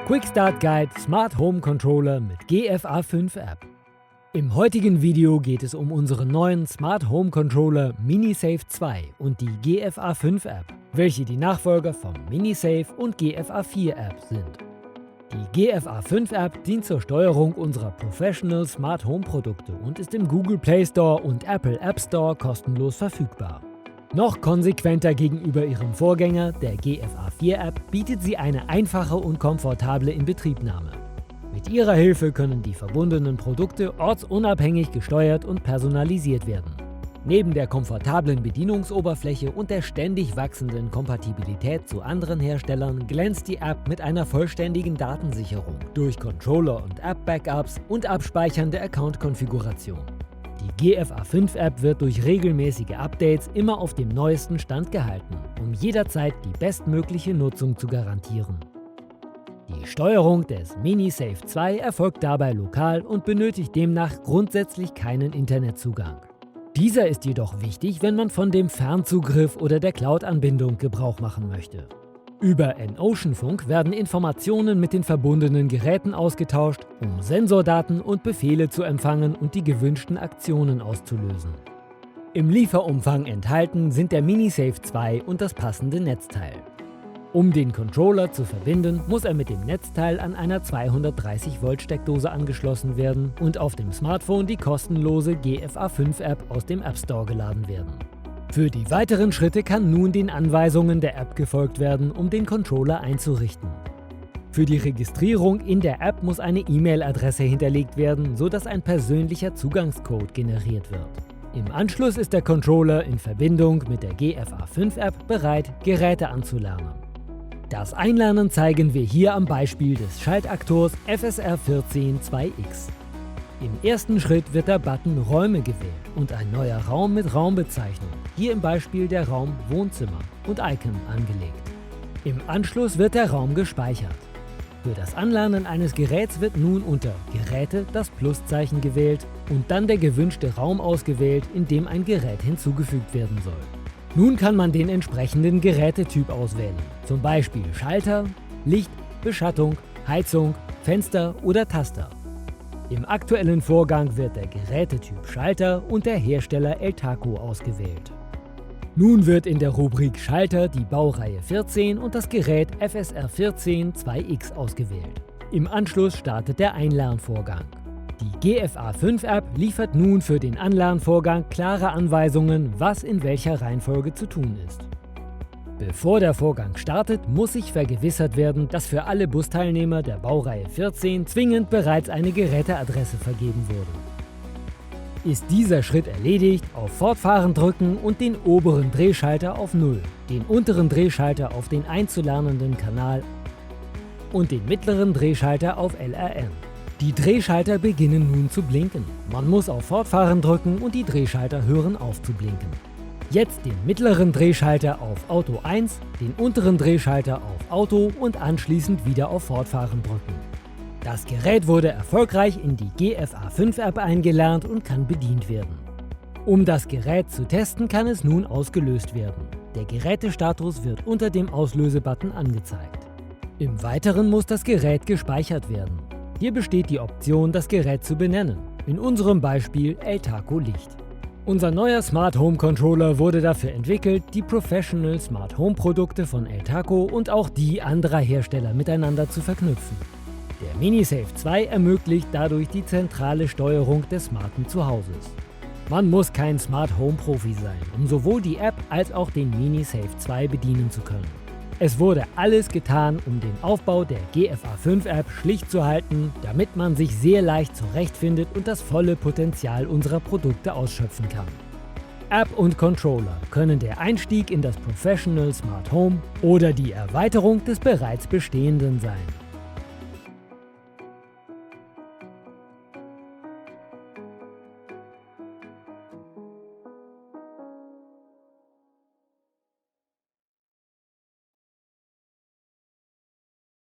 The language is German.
Quick Start Guide Smart Home Controller mit GFA5 App. Im heutigen Video geht es um unseren neuen Smart Home Controller MiniSafe 2 und die GFA5 App, welche die Nachfolger vom MiniSafe und GFA4 App sind. Die GFA5 App dient zur Steuerung unserer Professional Smart Home Produkte und ist im Google Play Store und Apple App Store kostenlos verfügbar. Noch konsequenter gegenüber ihrem Vorgänger, der GFA4 App, bietet sie eine einfache und komfortable Inbetriebnahme. Mit ihrer Hilfe können die verbundenen Produkte ortsunabhängig gesteuert und personalisiert werden. Neben der komfortablen Bedienungsoberfläche und der ständig wachsenden Kompatibilität zu anderen Herstellern glänzt die App mit einer vollständigen Datensicherung durch Controller- und App-Backups und abspeichernde Account-Konfiguration. Die GFA5-App wird durch regelmäßige Updates immer auf dem neuesten Stand gehalten, um jederzeit die bestmögliche Nutzung zu garantieren. Die Steuerung des MiniSafe 2 erfolgt dabei lokal und benötigt demnach grundsätzlich keinen Internetzugang. Dieser ist jedoch wichtig, wenn man von dem Fernzugriff oder der Cloud-Anbindung Gebrauch machen möchte. Über N-Ocean-Funk werden Informationen mit den verbundenen Geräten ausgetauscht, um Sensordaten und Befehle zu empfangen und die gewünschten Aktionen auszulösen. Im Lieferumfang enthalten sind der MiniSafe 2 und das passende Netzteil. Um den Controller zu verbinden, muss er mit dem Netzteil an einer 230-Volt-Steckdose angeschlossen werden und auf dem Smartphone die kostenlose GFA5-App aus dem App Store geladen werden. Für die weiteren Schritte kann nun den Anweisungen der App gefolgt werden, um den Controller einzurichten. Für die Registrierung in der App muss eine E-Mail-Adresse hinterlegt werden, sodass ein persönlicher Zugangscode generiert wird. Im Anschluss ist der Controller in Verbindung mit der GFA5-App bereit, Geräte anzulernen. Das Einlernen zeigen wir hier am Beispiel des Schaltaktors FSR14 2X. Im ersten Schritt wird der Button Räume gewählt und ein neuer Raum mit Raumbezeichnung, hier im Beispiel der Raum Wohnzimmer, und Icon angelegt. Im Anschluss wird der Raum gespeichert. Für das Anlernen eines Geräts wird nun unter Geräte das Pluszeichen gewählt und dann der gewünschte Raum ausgewählt, in dem ein Gerät hinzugefügt werden soll. Nun kann man den entsprechenden Gerätetyp auswählen, zum Beispiel Schalter, Licht, Beschattung, Heizung, Fenster oder Taster. Im aktuellen Vorgang wird der Gerätetyp Schalter und der Hersteller Eltaco ausgewählt. Nun wird in der Rubrik Schalter die Baureihe 14 und das Gerät FSR14 2X ausgewählt. Im Anschluss startet der Einlernvorgang. Die GFA5-App liefert nun für den Anlernvorgang klare Anweisungen, was in welcher Reihenfolge zu tun ist. Bevor der Vorgang startet, muss sich vergewissert werden, dass für alle Busteilnehmer der Baureihe 14 zwingend bereits eine Geräteadresse vergeben wurde. Ist dieser Schritt erledigt, auf Fortfahren drücken und den oberen Drehschalter auf 0, den unteren Drehschalter auf den einzulernenden Kanal und den mittleren Drehschalter auf LRN. Die Drehschalter beginnen nun zu blinken. Man muss auf Fortfahren drücken und die Drehschalter hören auf zu blinken. Jetzt den mittleren Drehschalter auf Auto 1, den unteren Drehschalter auf Auto und anschließend wieder auf Fortfahren drücken. Das Gerät wurde erfolgreich in die GFA5-App eingelernt und kann bedient werden. Um das Gerät zu testen, kann es nun ausgelöst werden. Der Gerätestatus wird unter dem Auslösebutton angezeigt. Im Weiteren muss das Gerät gespeichert werden. Hier besteht die Option, das Gerät zu benennen. In unserem Beispiel Eltaco Licht. Unser neuer Smart Home Controller wurde dafür entwickelt, die Professional Smart Home Produkte von Eltaco und auch die anderer Hersteller miteinander zu verknüpfen. Der MiniSafe 2 ermöglicht dadurch die zentrale Steuerung des smarten Zuhauses. Man muss kein Smart Home Profi sein, um sowohl die App als auch den MiniSafe 2 bedienen zu können. Es wurde alles getan, um den Aufbau der GFA5-App schlicht zu halten, damit man sich sehr leicht zurechtfindet und das volle Potenzial unserer Produkte ausschöpfen kann. App und Controller können der Einstieg in das Professional Smart Home oder die Erweiterung des bereits Bestehenden sein.